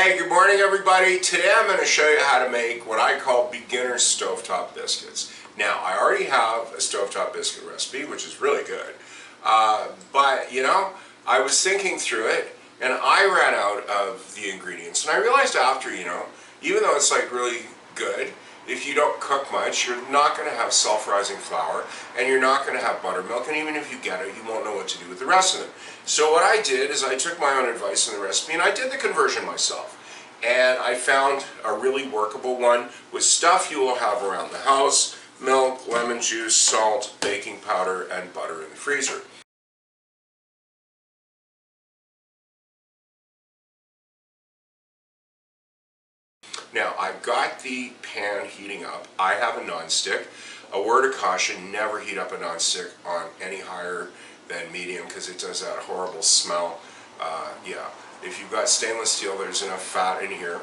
Hey, good morning everybody. Today I'm going to show you how to make what I call beginner stovetop biscuits. Now, I already have a stovetop biscuit recipe, which is really good. But, you know, I was thinking through it and I ran out of the ingredients. And I realized after, you know, even though it's like really good, if you don't cook much, you're not going to have self-rising flour and you're not going to have buttermilk, and even if you get it, you won't know what to do with the rest of them. So what I did is I took my own advice in the recipe and I did the conversion myself. And I found a really workable one with stuff you will have around the house: milk, lemon juice, salt, baking powder, and butter in the freezer. Now, I've got the pan heating up. I have a nonstick. A word of caution: never heat up a nonstick on any higher than medium because it does that horrible smell. Yeah, if you've got stainless steel, there's enough fat in here.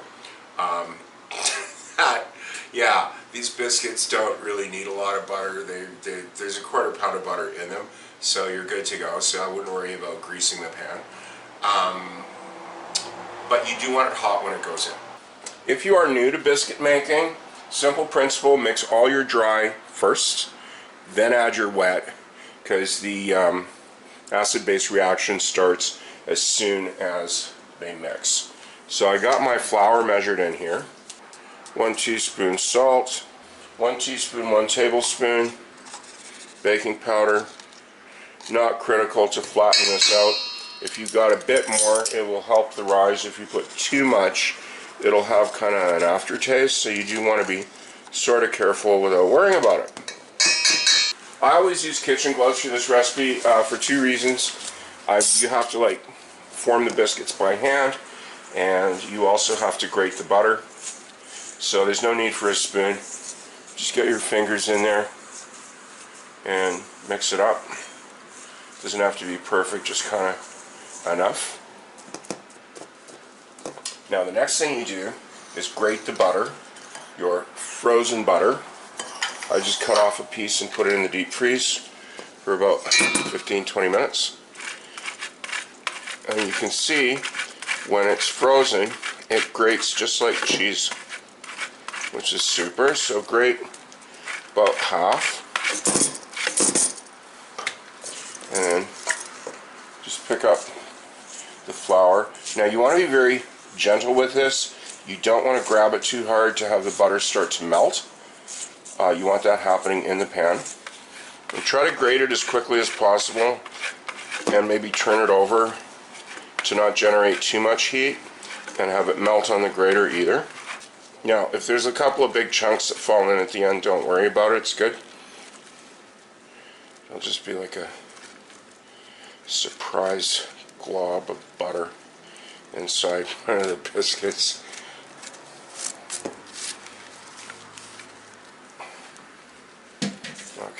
Yeah, these biscuits don't really need a lot of butter. There's a quarter pound of butter in them, so you're good to go. So I wouldn't worry about greasing the pan. But you do want it hot when it goes in. If you are new to biscuit making, simple principle: mix all your dry first, then add your wet, because the acid-base reaction starts as soon as they mix. So I got my flour measured in here. 1 teaspoon salt, 1 teaspoon, 1 tablespoon baking powder. Not critical to flatten this out. If you've got a bit more, it will help the rise. If you put too much, it'll have kind of an aftertaste, so you do want to be sort of careful without worrying about it. I always use kitchen gloves for this recipe for two reasons. You have to like form the biscuits by hand, and you also have to grate the butter. So there's no need for a spoon. Just get your fingers in there and mix it up. Doesn't have to be perfect, just kind of enough. Now the next thing you do is grate the butter, your frozen butter. I just cut off a piece and put it in the deep freeze for about 15-20 minutes. And you can see when it's frozen, it grates just like cheese, which is super. So grate about half, and then just pick up the flour. Now you want to be very gentle with this. You don't want to grab it too hard to have the butter start to melt. You want that happening in the pan. And try to grate it as quickly as possible, and maybe turn it over to not generate too much heat and have it melt on the grater either. Now, if there's a couple of big chunks that fall in at the end, don't worry about it, it's good. It'll just be like a surprise glob of butter inside one of the biscuits. Okay.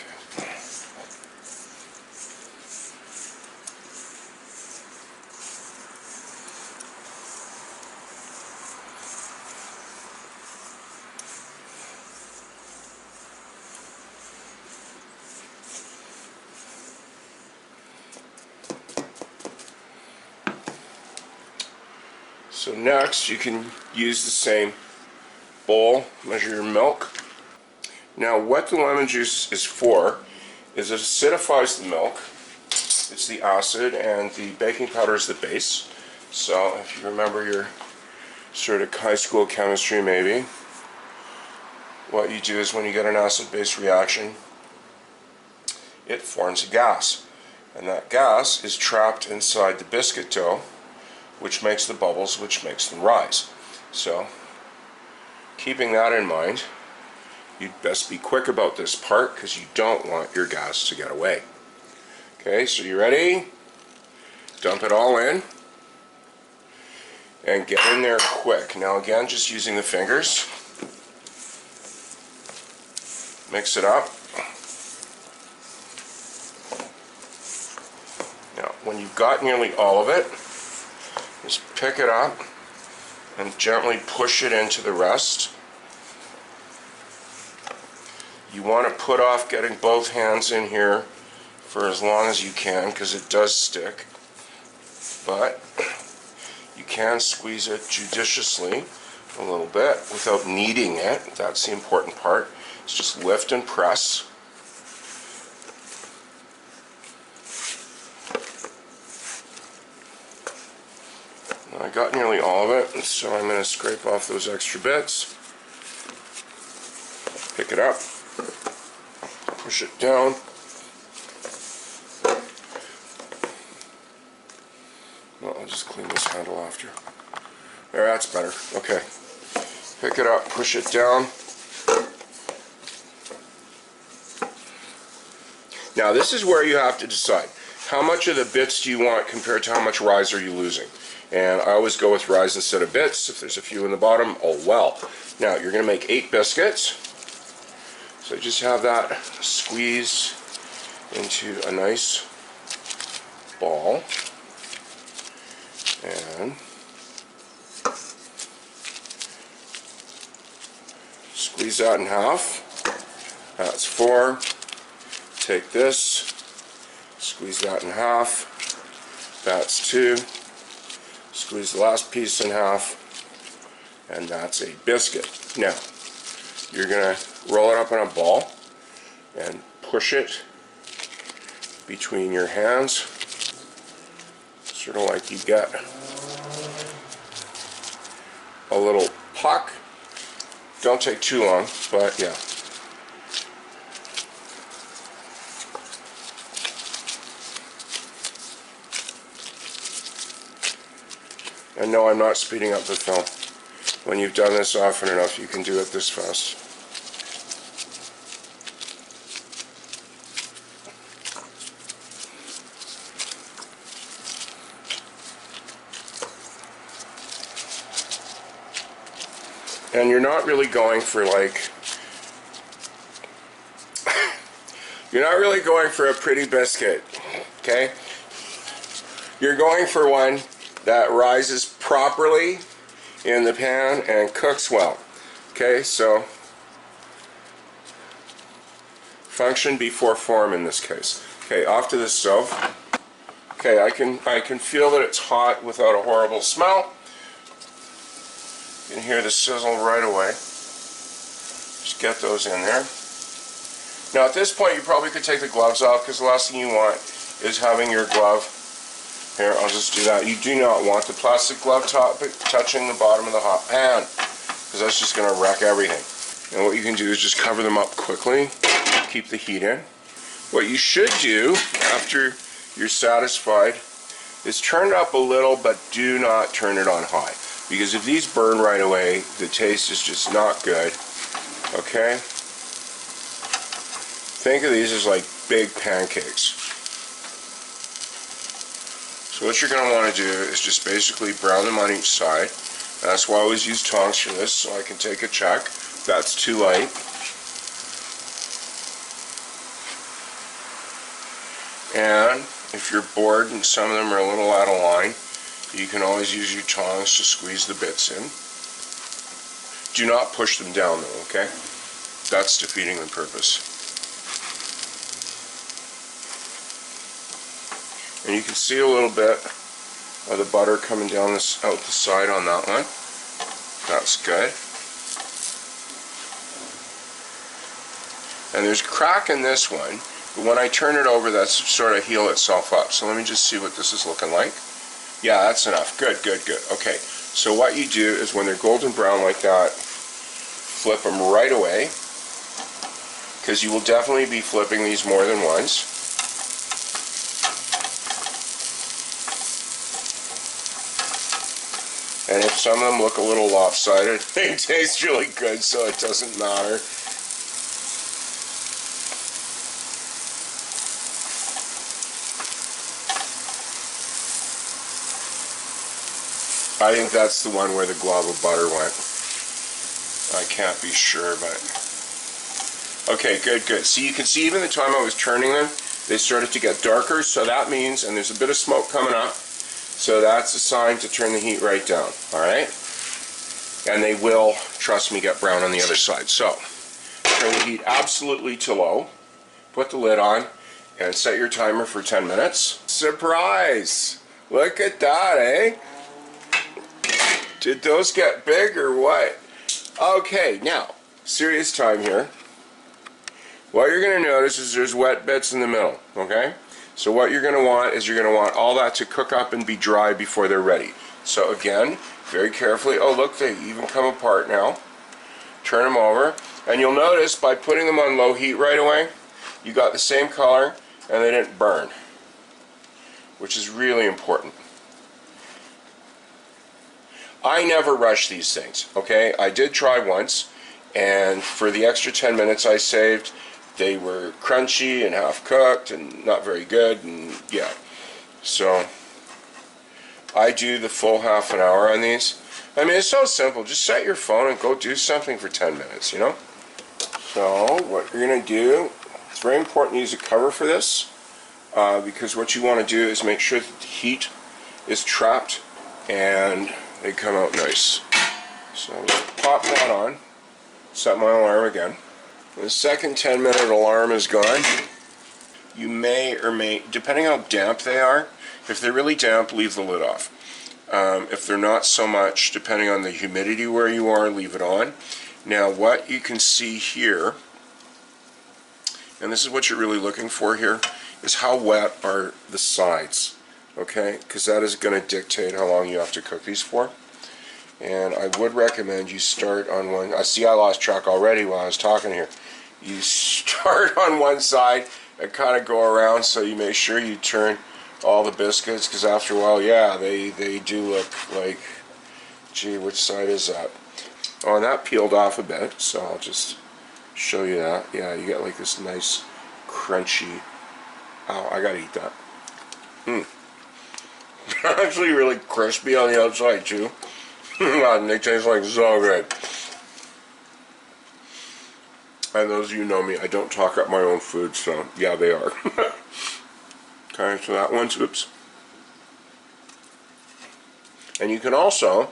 So next, you can use the same bowl, measure your milk. Now, what the lemon juice is for is it acidifies the milk. It's the acid, and the baking powder is the base. So if you remember your sort of high school chemistry maybe, what you do is when you get an acid-base reaction, it forms a gas. And that gas is trapped inside the biscuit dough, which makes the bubbles, which makes them rise. So, keeping that in mind, you'd best be quick about this part because you don't want your gas to get away. Okay, so you ready? Dump it all in and get in there quick. Now again, just using the fingers. Mix it up. Now, when you've got nearly all of it, just pick it up and gently push it into the rest. You want to put off getting both hands in here for as long as you can because it does stick. But you can squeeze it judiciously a little bit without kneading it. That's the important part. It's just lift and press. I got nearly all of it, so I'm going to scrape off those extra bits. Pick it up, push it down. Well, I'll just clean this handle after. There, that's better. Okay. Pick it up, push it down. Now this is where you have to decide. How much of the bits do you want compared to how much rise are you losing? And I always go with rise instead of bits. If there's a few in the bottom, oh well. Now you're going to make 8 biscuits. So just have that squeeze into a nice ball. And squeeze that in half. That's 4. Take this, squeeze that in half. That's 2. Squeeze the last piece in half, and that's a biscuit. Now, you're going to roll it up in a ball and push it between your hands, sort of like you get a little puck. Don't take too long, but yeah. And no, I'm not speeding up the film. When you've done this often enough, you can do it this fast. And you're not really going for like, you're not really going for a pretty biscuit, okay? You're going for one that rises properly in the pan and cooks well. Okay, so function before form in this case. Okay, off to the stove. Okay, I can feel that it's hot without a horrible smell. You can hear the sizzle right away. Just get those in there. Now at this point you probably could take the gloves off, because the last thing you want is having your glove. Here, I'll just do that. You do not want the plastic glove top touching the bottom of the hot pan, because that's just going to wreck everything. And what you can do is just cover them up quickly, keep the heat in. What you should do after you're satisfied is turn it up a little, but do not turn it on high, because if these burn right away, the taste is just not good. Okay? Think of these as like big pancakes. So what you're going to want to do is just basically brown them on each side. That's why I always use tongs for this, so I can take a check. That's too light. And if you're bored and some of them are a little out of line, you can always use your tongs to squeeze the bits in. Do not push them down though, okay? That's defeating the purpose. And you can see a little bit of the butter coming down out the side on that one. That's good. And there's a crack in this one, but when I turn it over, that's sort of heal itself up. So let me just see what this is looking like. Yeah, that's enough. Good, good, good. Okay, so what you do is when they're golden brown like that, flip them right away, because you will definitely be flipping these more than once. And if some of them look a little lopsided, they taste really good, so it doesn't matter. I think that's the one where the glob of butter went. I can't be sure, but... Okay, good, good. So you can see even the time I was turning them, they started to get darker, so that means, and there's a bit of smoke coming up, so that's a sign to turn the heat right down, alright? And they will, trust me, get brown on the other side. So, turn the heat absolutely to low, put the lid on, and set your timer for 10 minutes. Surprise! Look at that, eh? Did those get big or what? Okay, now, serious time here. What you're going to notice is there's wet bits in the middle, okay? So what you're going to want is you're going to want all that to cook up and be dry before they're ready. So again, very carefully, oh look, they even come apart now. Turn them over, and you'll notice by putting them on low heat right away, you got the same color and they didn't burn, which is really important. I never rush these things, okay? I did try once, and for the extra 10 minutes I saved, they were crunchy and half cooked and not very good, and yeah. So I do the full half an hour on these. I mean, it's so simple. Just set your phone and go do something for 10 minutes, you know? So what you're going to do, it's very important to use a cover for this, because what you want to do is make sure that the heat is trapped and they come out nice. So I'll just pop that on, set my alarm again. The second 10-minute alarm is gone. You may or may, depending how damp they are, if they're really damp, leave the lid off. If they're not so much, depending on the humidity where you are, leave it on. Now what you can see here, and this is what you're really looking for here, is how wet are the sides, okay? Because that is going to dictate how long you have to cook these for. And I would recommend you start on one. I see I lost track already while I was talking here. You start on one side and kind of go around, so you make sure you turn all the biscuits, because after a while, yeah, they do look like, gee, which side is that? Oh, and that peeled off a bit, so I'll just show you that. Yeah, you get like this nice crunchy. Oh, I gotta eat that. Actually really crispy on the outside too. And they taste like so good. And those of you who know me, I don't talk up my own food, so yeah, they are. Okay, so that one's, oops. And you can also,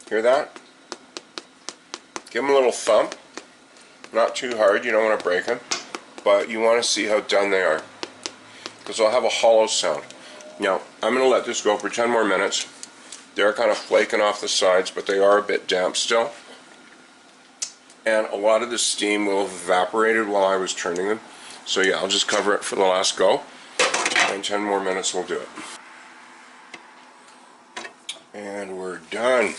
hear that? Give them a little thump. Not too hard, you don't want to break them. But you want to see how done they are, because they'll have a hollow sound. Now, I'm going to let this go for 10 more minutes. They're kind of flaking off the sides, but they are a bit damp still. And a lot of the steam will have evaporated while I was turning them. So yeah, I'll just cover it for the last go, and 10 more minutes will do it. And we're done.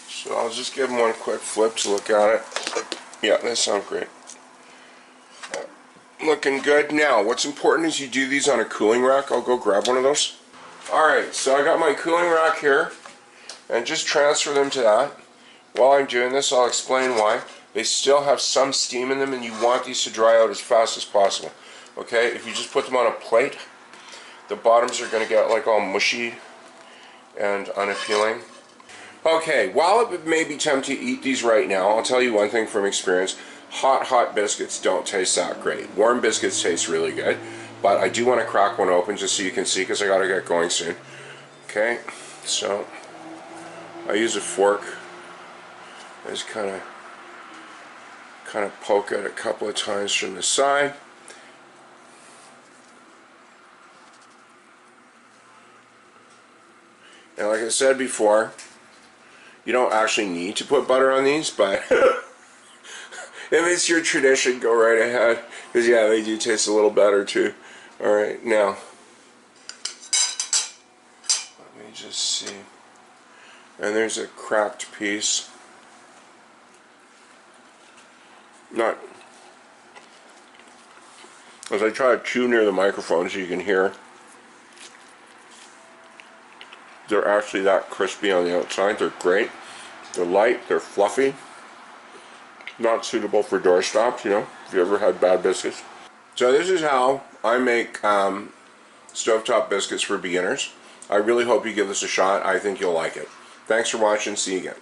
So I'll just give them one quick flip to look at it. Yeah, they sound great. Looking good. Now, what's important is you do these on a cooling rack. I'll go grab one of those. Alright, so I got my cooling rack here, and just transfer them to that. While I'm doing this, I'll explain why. They still have some steam in them, and you want these to dry out as fast as possible. Okay, if you just put them on a plate, the bottoms are going to get like all mushy and unappealing. Okay, while it may be tempting to eat these right now, I'll tell you one thing from experience. Hot biscuits don't taste that great. Warm biscuits taste really good, but I do want to crack one open just so you can see, because I got to get going soon. Okay, so I use a fork. I just kind of poke it a couple of times from the side. And like I said before, you don't actually need to put butter on these, but if it's your tradition, go right ahead, because yeah, they do taste a little better too. Alright, now let me just see. And there's a cracked piece. Not as I try to chew near the microphone so you can hear, they're actually that crispy on the outside. They're great. They're light, they're fluffy. Not suitable for doorstops, you know, if you ever had bad biscuits. So this is how I make stovetop biscuits for beginners. I really hope you give this a shot. I think you'll like it. Thanks for watching. See you again.